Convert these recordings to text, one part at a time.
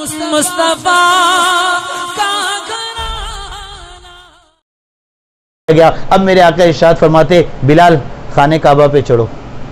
मुस्तफा गया। अब मेरे आका इरशाद फरमाते, बिलाल खाने काबा पे चढ़ो,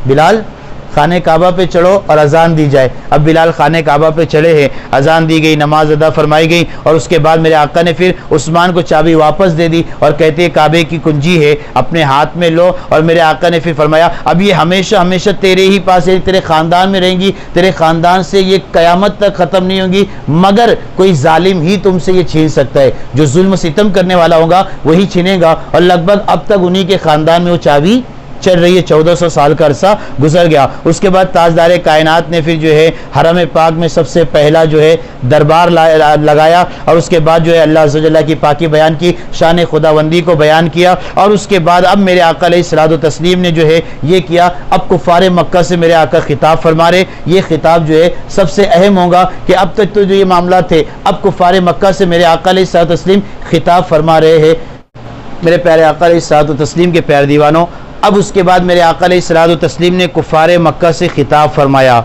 बिलाल खाने काबा पे चढ़ो और अजान दी जाए। अब बिलाल खाने काबा पे चढ़े हैं, अजान दी गई, नमाज अदा फरमाई गई और उसके बाद मेरे आका ने फिर उस्मान को चाबी वापस दे दी और कहते हैं काबे की कुंजी है, अपने हाथ में लो। और मेरे आका ने फिर फरमाया, अब ये हमेशा हमेशा तेरे ही पास है, तेरे ख़ानदान में रहेंगी, तेरे ख़ानदान से ये क़यामत तक ख़त्म नहीं होगी, मगर कोई जालिम ही तुमसे ये छीन सकता है। जो जुल्म सितम करने वाला होगा वही छीनेगा। और लगभग अब तक उन्हीं के ख़ानदान में वो चाबी चल रही है। 1400 साल का अरसा गुजर गया। उसके बाद ताजदार कायनात ने फिर जो है हरम पाक में सबसे पहला जो है दरबार लगाया और उसके बाद जो है अल्लाह अज़्ज़ व जल्ल की पाकी बयान की, शान खुदावंदी को बयान किया। और उसके बाद अब मेरे आका अलैहिस्सलातु व तस्लीम ने जो है ये किया, अब कुफ़ार मक्का से मेरे आका खिताब फरमा रहे। ये खिताब जो है सबसे अहम होगा कि अब तक तो जो ये मामला थे, अब कुफ़ार मक्का से मेरे आका अलैहिस्सलातु व तस्लीम खिताब फरमा रहे हैं। मेरे प्यारे आका अलैहिस्सलातु व तस्लीम के प्यारे दीवानों, अब उसके बाद मेरे आका अलैहिस्सलातु व तस्लीम ने कुफ़ार मक्का से खिताब फरमाया।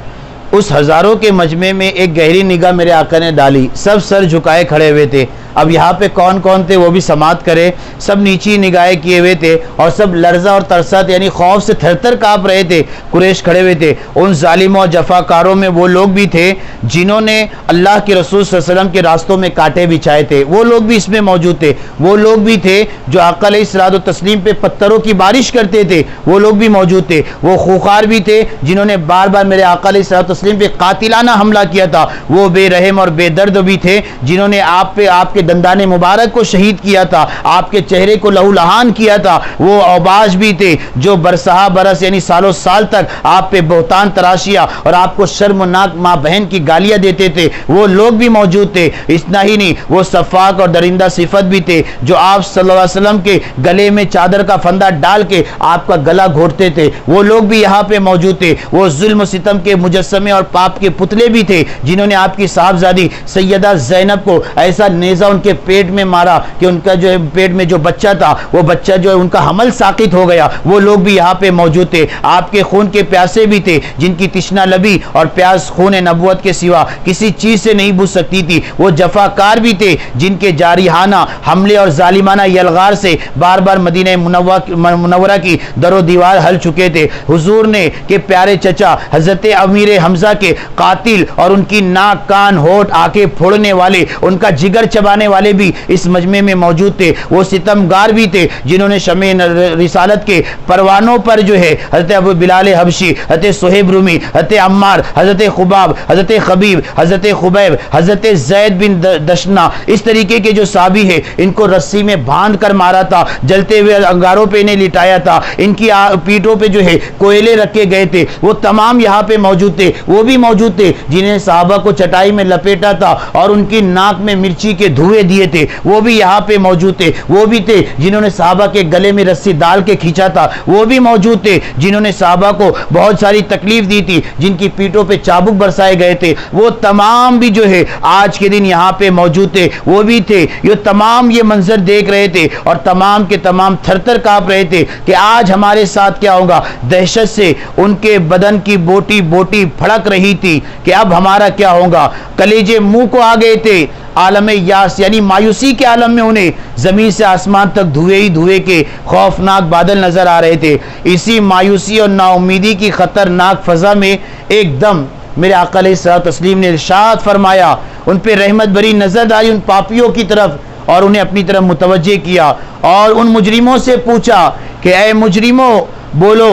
उस हज़ारों के मजमे में एक गहरी निगाह मेरे आका ने डाली, सब सर झुकाए खड़े हुए थे। अब यहाँ पे कौन कौन थे वो भी समात करे, सब नीची निगाहें किए हुए थे और सब लर्जा और तरसा यानी खौफ से थरथर काँप रहे थे। कुरैश खड़े हुए थे। उन जालिमों और जफाकारों में वो लोग भी थे जिन्होंने अल्लाह के रसूल सल्लल्लाहु अलैहि वसल्लम के रास्तों में कांटे बिछाए थे, वो लोग भी इसमें मौजूद थे। वो लोग भी थे जो आका अलैहिस्सलातु व तस्लीम पे पत्थरों की बारिश करते थे, वो लोग भी मौजूद थे। वो खूंखार भी थे जिन्होंने बार बार मेरे आका अलैहिस्सलातु व तस्लीम पे कातिलाना हमला किया था। वो बेरहम और बेदर्द भी थे जिन्होंने आपके दंदाने मुबारक को शहीद किया था, आपके चेहरे को लहूलहान किया था। वो औबाज भी थे जो बरसहा बरस यानी सालों साल तक आप पे बहुतान तराशिया और आपको शर्मनाक माँ बहन की गालियां देते थे, वो लोग भी मौजूद थे। इतना ही नहीं, वो सफाक और दरिंदा सिफत भी थे जो आप सल्लल्लाहु अलैहि वसल्लम के गले में चादर का फंदा डाल के आपका गला घोटते थे, वो लोग भी यहाँ पे मौजूद थे। वो जुल्म सितम के मुजस्समे और पाप के पुतले भी थे जिन्होंने आपकी साहबजादी सैयदा ज़ैनब को ऐसा नेज़ा उनके पेट में मारा कि उनका जो है पेट में जो बच्चा था वो बच्चा जो है उनका हमल साकित हो गया। वो लोग भी यहाँ पे मौजूद थे। आपके खून के प्यासे भी थे जिनकी तिश्ना लबी और प्यास खून नबुवत के सिवा किसी चीज से नहीं बुझ सकती थी। वो जफाकार भी थे जिनके जारिहाना हमले और जालिमाना यलगार से बार बार मदीना मुनव्वरा की दरो दीवार हल चुके थे। हुजूर ने के प्यारे चचा हजरत अमीर हमजा के कातिल और उनकी नाक कान होठ आंखें फोड़ने वाले, उनका जिगर चबाने वाले भी इस मजमे में मौजूद थे। वो सितमगार भी थे जिन्होंने शमे रिसालत के परवानों पर जो है हजरत अबू बिलाल हबशी, हजरत सुहेब रूमी, हजरत अम्मार, हजरत खुबाब, हजरत खबीब, हजरत खुबैब, हजरत जैद बिन दशना, इस तरीके के जो साहबी है इनको रस्सी में बांध कर मारा था, जलते हुए अंगारों पे इन्हें लिटाया था, इनकी पीठों पे जो है कोयले रखे गए थे, वो तमाम यहाँ पे मौजूद थे। वो भी मौजूद थे जिन्हें साहबा को चटाई में लपेटा था और उनकी नाक में मिर्ची के धुएं दिए थे, वो भी यहाँ पे मौजूद थे। वो भी थे जिन्होंने साहबा के गले में रस्सी डाल के खींचा था, वो भी मौजूद थे जिन्होंने साहबा को बहुत सारी तकलीफ दी थी, जिनकी पीठों पे चाबुक बरसाए गए थे, वो तमाम भी जो है आज के दिन यहाँ पे मौजूद थे। वो भी थे ये तमाम ये मंजर देख रहे थे और तमाम के तमाम थरथर कांप रहे थे कि आज हमारे साथ क्या होगा। दहशत से उनके बदन की बोटी बोटी फड़क रही थी कि अब हमारा क्या होगा। कलेजे मुंह को आ गए थे। आलम यास यानी मायूसी के आलम में उन्हें जमीन से आसमान तक धुएं ही धुएं के खौफनाक बादल नजर आ रहे थे। इसी मायूसी और नाउमीदी की खतरनाक फजा में एकदम मेरे आका अलैहिस्सलातु तस्लीम ने इरशाद फरमाया, उन पे रहमत भरी नजर डाली उन पापियों की तरफ और उन्हें अपनी तरफ मुतवज्जे किया और उन मुजरिमों से पूछा कि ऐ मुजरिमों, बोलो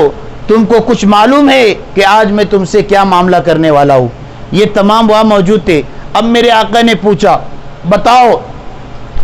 तुमको कुछ मालूम है कि आज मैं तुमसे क्या मामला करने वाला हूँ। ये तमाम वहाँ मौजूद थे। अब मेरे आका ने पूछा, बताओ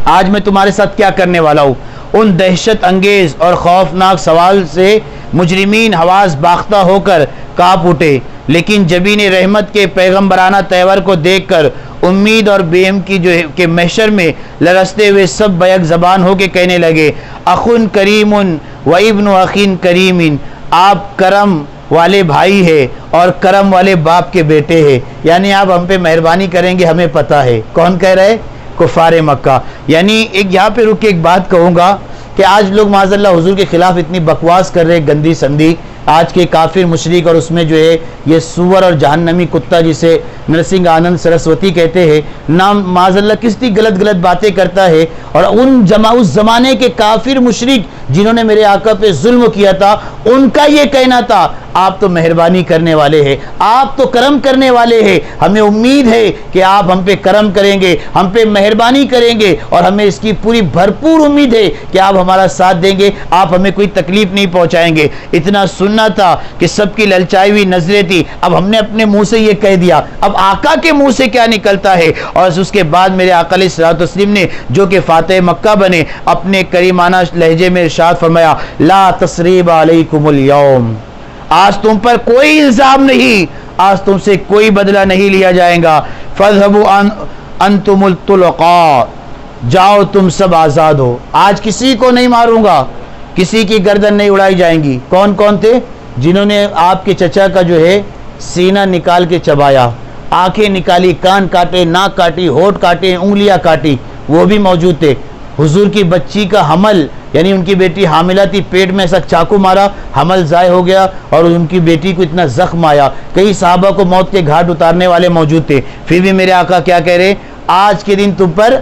आज मैं तुम्हारे साथ क्या करने वाला हूँ। उन दहशत अंगेज और खौफनाक सवाल से मुजरिमीन हवास बाख्ता होकर काँप उठे, लेकिन जबीन रहमत के पैगम्बराना तैवर को देखकर उम्मीद और बेम की जो है के महशर में लरसते हुए सब बैक ज़बान होके कहने लगे, अखुन करीमुन व इब्न अखिन करीमिन, आप करम वाले भाई है और करम वाले बाप के बेटे हैं, यानी आप हम पे मेहरबानी करेंगे, हमें पता है। कौन कह रहे? कुफार मक्का। यानी एक यहाँ पे रुक के एक बात कहूँगा कि आज लोग माज़अल्लाह हुजूर के खिलाफ इतनी बकवास कर रहे, गंदी संदी, आज के काफिर मुशरिक और उसमें जो है ये सुअर और जहन्नमी कुत्ता जिसे नरसिंह आनंद सरस्वती कहते हैं, नाम माज़ल्लाह कितनी गलत गलत बातें करता है। और उस ज़माने के काफिर मुशरिक जिन्होंने मेरे आका पे जुल्म किया था, उनका ये कहना था, आप तो मेहरबानी करने वाले हैं, आप तो करम करने वाले हैं, हमें उम्मीद है कि आप हम पे करम करेंगे, हम पे मेहरबानी करेंगे, और हमें इसकी पूरी भरपूर उम्मीद है कि आप हमारा साथ देंगे, आप हमें कोई तकलीफ नहीं पहुंचाएंगे। इतना सुनना था कि सबकी ललचाई हुई नजरें थी। अब हमने अपने मुंह से ये कह दिया, अब आका के मुंह से क्या निकलता है। और उसके बाद मेरे आका अलैहिस्सलातु वस्सलाम ने, जो कि फातिह मक्का बने, अपने करीमाना लहजे में इरशाद फरमाया, ला तसरीब अलैकुमुल यौम, आज तुम पर कोई इल्जाम नहीं, आज तुमसे कोई बदला नहीं लिया जाएगा। फज़हबू अंतुमुल तुलक़ा, जाओ तुम सब आज़ाद हो, आज किसी को नहीं मारूंगा, किसी की गर्दन नहीं उड़ाई जाएंगी। कौन कौन थे? जिन्होंने आपके चचा का जो है सीना निकाल के चबाया, आंखें निकाली, कान काटे, नाक काटी, होठ काटे, उंगलियां काटी, वो भी मौजूद थे। हुजूर की बच्ची का हमल, यानी उनकी बेटी हामिला थी, पेट में ऐसा चाकू मारा, हमल ज़ाय हो गया और उनकी बेटी को इतना जख्म आया। कई साहबा को मौत के घाट उतारने वाले मौजूद थे, फिर भी मेरे आका क्या कह रहे, आज के दिन तुम पर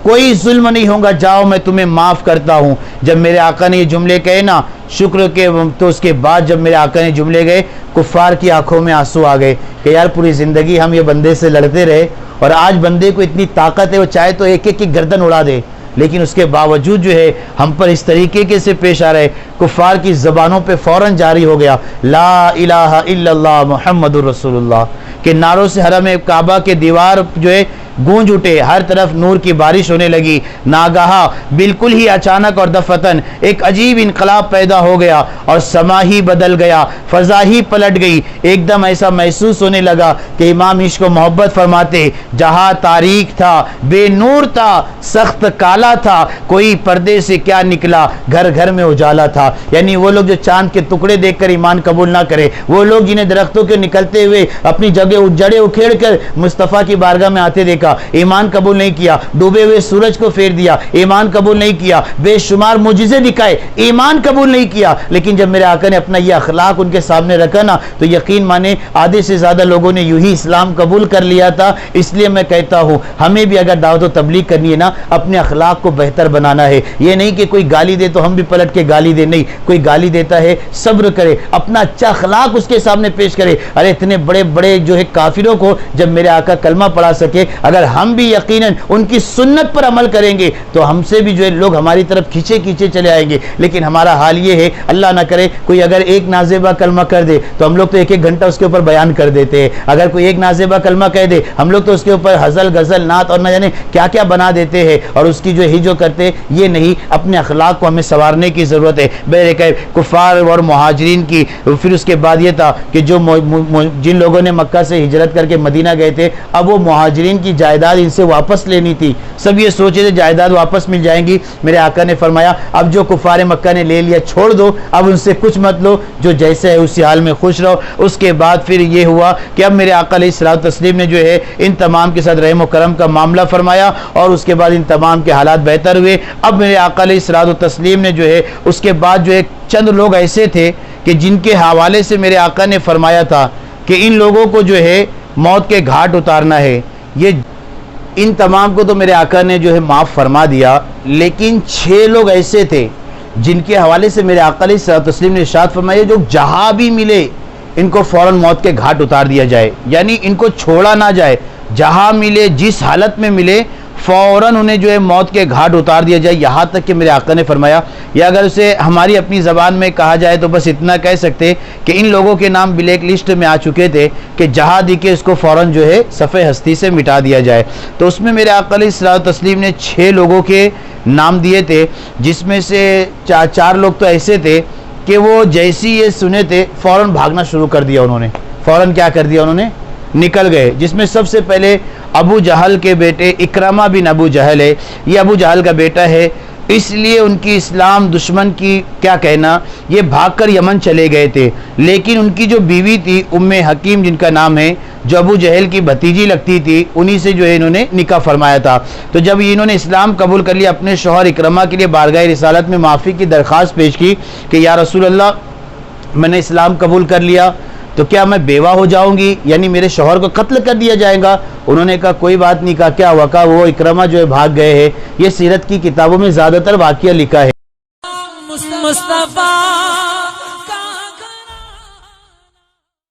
कोई जुल्म नहीं होगा, जाओ मैं तुम्हें माफ़ करता हूँ। जब मेरे आका ने ये जुमले कहे ना, शुक्र के, तो उसके बाद जब मेरे आका ने जुमले गए, कुफ़ार की आंखों में आंसू आ गए कि यार पूरी ज़िंदगी हम ये बंदे से लड़ते रहे और आज बंदे को इतनी ताकत है, वो चाहे तो एक एक की गर्दन उड़ा दे, लेकिन उसके बावजूद जो है हम पर इस तरीके के से पेश आ रहे। कुफ़ार की ज़बानों पे फ़ौरन जारी हो गया ला इलाहा इल्लल्लाह मुहम्मदुर रसूलुल्लाह के नारों से हरम काबा के दीवार जो है गूंज उठे, हर तरफ नूर की बारिश होने लगी। नागाहा, बिल्कुल ही अचानक और दफतन एक अजीब इनकलाब पैदा हो गया और समा ही बदल गया, फ़ज़ा ही पलट गई। एकदम ऐसा महसूस होने लगा कि इमाम इश्क व मोहब्बत फरमाते, जहाँ तारीख था, बेनूर था, सख्त काला था, कोई पर्दे से क्या निकला, घर घर में उजाला था। यानी वो लोग जो चांद के टुकड़े देखकर ईमान कबूल ना करे, वो लोग जिन्हें दरख्तों के निकलते हुए अपनी जगह जड़े उखेड़ कर मुस्तफ़ा की बारगाह में आते देखा, ईमान कबूल नहीं किया। डूबे हुए सूरज को फेर दिया, ईमान कबूल नहीं किया। बेशुमार मुजिज़े दिखाए, ईमान कबूल नहीं किया। लेकिन जब मेरे आका ने अपना यह अखलाक उनके सामने रखा ना, तो यकीन माने आधे से ज़्यादा लोगों ने यूं ही इस्लाम कबूल कर लिया था। इसलिए मैं कहता हूँ, हमें भी अगर दावत व तबलीग करनी है ना, अपने अखलाक को बेहतर बनाना है। ये नहीं कि कोई गाली दे तो हम भी पलट के गाली दे, नहीं, कोई गाली देता है सब्र करे, अपना अच्छा अखलाक उसके सामने पेश करे। अरे इतने बड़े बड़े जो है काफिरों को जब मेरे आका कलमा पढ़ा सके, अगर हम भी यकीनन उनकी सुन्नत पर अमल करेंगे तो हमसे भी जो है लोग हमारी तरफ खींचे खींचे चले आएंगे। लेकिन हमारा हाल ये है, अल्लाह ना करे कोई अगर एक नाजेबा कलमा कर दे तो हम लोग तो एक एक घंटा उसके ऊपर बयान कर देते हैं। अगर कोई एक नाजेबा कलमा कह दे, हम लोग तो उसके ऊपर हजल गजल नात और न जाने क्या क्या बना देते हैं और उसकी जो हिजो करते। ये नहीं, अपने अखलाक को हमें संवारने की ज़रूरत है। बहरकैफ कुफ़ार और मुहाजिरीन की, फिर उसके बाद ये था कि जो जिन लोगों ने मक्का से हिजरत करके मदीना गए थे, अब वो मुहाजिरीन की जायदाद इनसे वापस लेनी थी। सब ये सोचे थे जायदाद वापस मिल जाएंगी। मेरे आका ने फरमाया, अब जो कुफार मक्का ने ले लिया छोड़ दो, अब उनसे कुछ मत लो, जो जैसे है उसी हाल में खुश रहो। उसके बाद फिर ये हुआ कि अब मेरे आका अलैहिस्सलातु तस्लीम ने जो है इन तमाम के साथ रहम करम का मामला फरमाया और उसके बाद इन तमाम के हालात बेहतर हुए। अब मेरे आका अलैहिस्सलातु तस्लीम ने जो है उसके बाद जो है चंद लोग ऐसे थे कि जिनके हवाले से मेरे आका ने फरमाया था कि इन लोगों को जो है मौत के घाट उतारना है। ये इन तमाम को तो मेरे आका ने जो है माफ़ फरमा दिया, लेकिन 6 लोग ऐसे थे जिनके हवाले से मेरे आका अलैहिस्सलातु तस्लीम ने इरशाद फरमाया, जो जहाँ भी मिले इनको फ़ौरन मौत के घाट उतार दिया जाए, यानी इनको छोड़ा ना जाए। जहाँ मिले, जिस हालत में मिले, फ़ौरन उन्हें जो है मौत के घाट उतार दिया जाए। यहाँ तक कि मेरे आका ने फरमाया, या अगर उसे हमारी अपनी ज़बान में कहा जाए तो बस इतना कह सकते कि इन लोगों के नाम ब्लैक लिस्ट में आ चुके थे कि जहाँ दिखे इसको फ़ौरन जो है सफ़े हस्ती से मिटा दिया जाए। तो उसमें मेरे आका अलैहिस्सलातु तस्लीम ने 6 लोगों के नाम दिए थे, जिसमें से 4 लोग तो ऐसे थे कि वो जैसी ये सुने थे फ़ौरन भागना शुरू कर दिया। उन्होंने फ़ौरन क्या कर दिया, उन्होंने निकल गए। जिसमें सबसे पहले अबू जहल के बेटे इकरमा बिन अबू जहल है। ये अबू जहल का बेटा है, इसलिए उनकी इस्लाम दुश्मन की क्या कहना, ये भागकर यमन चले गए थे। लेकिन उनकी जो बीवी थी उम्मे हकीम जिनका नाम है, जो अबू जहल की भतीजी लगती थी, उन्हीं से जो है इन्होंने निकाह फरमाया था। तो जब इन्होंने इस्लाम कबूल कर लिया, अपने शौहर इकरमा के लिए बारगाह रिसालत में माफ़ी की दरख्वास्त पेश की कि या रसूल अल्लाह, मैंने इस्लाम कबूल कर लिया, तो क्या मैं बेवा हो जाऊंगी, यानी मेरे शौहर को कत्ल कर दिया जाएगा? उन्होंने कहा कोई बात नहीं। कहा क्या हुआ? कहा वो इकरमा जो है भाग गए हैं। ये सीरत की किताबों में ज्यादातर वाकया लिखा है। मुस्तफा